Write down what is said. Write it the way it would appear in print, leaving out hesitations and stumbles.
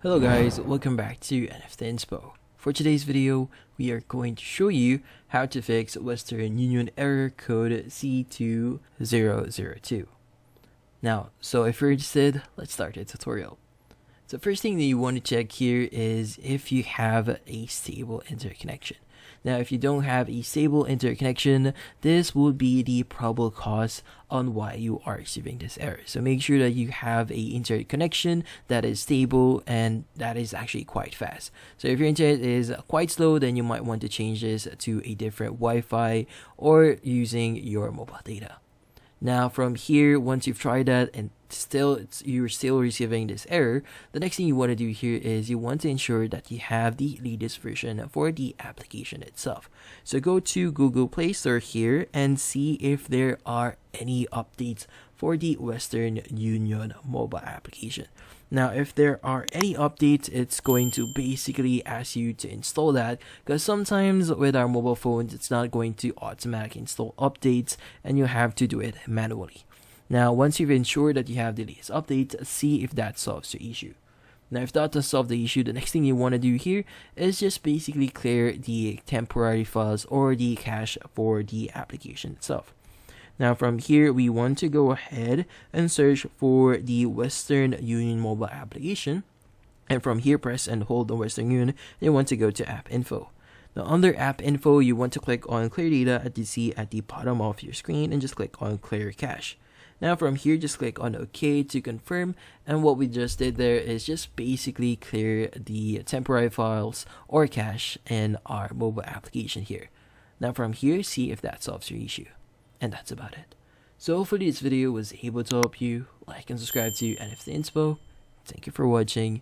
Hello guys, welcome back to NFT Inspo. For today's video, we are going to show you how to fix Western Union error code C2002. Now, if you're interested, let's start the tutorial. So first thing that you want to check here is if you have a stable interconnection. Now, if you don't have a stable interconnection, this will be the probable cause on why you are receiving this error. So make sure that you have a interconnection that is stable and that is actually quite fast. So if your internet is quite slow, then you might want to change this to a different Wi-Fi or using your mobile data. Now from here, once you've tried that and you're still receiving this error, the next thing you want to do here is you want to ensure that you have the latest version for the application itself. So go to Google Play Store here and see if there are any updates for the Western Union mobile application. Now, if there are any updates, it's going to basically ask you to install that, because sometimes with our mobile phones, it's not going to automatically install updates and you have to do it manually. Now, once you've ensured that you have the latest update, see if that solves your issue. Now, if that does solve the issue, the next thing you want to do here is just basically clear the temporary files or the cache for the application itself. Now from here, we want to go ahead and search for the Western Union mobile application. And from here, press and hold the Western Union. You want to go to App Info. Now under App Info, you want to click on Clear Data as you see at the bottom of your screen and just click on Clear Cache. Now from here, just click on OK to confirm. And what we just did there is just basically clear the temporary files or cache in our mobile application here. Now from here, see if that solves your issue. And that's about it. So hopefully this video was able to help you. Like and subscribe to NFT Inspo. Thank you for watching.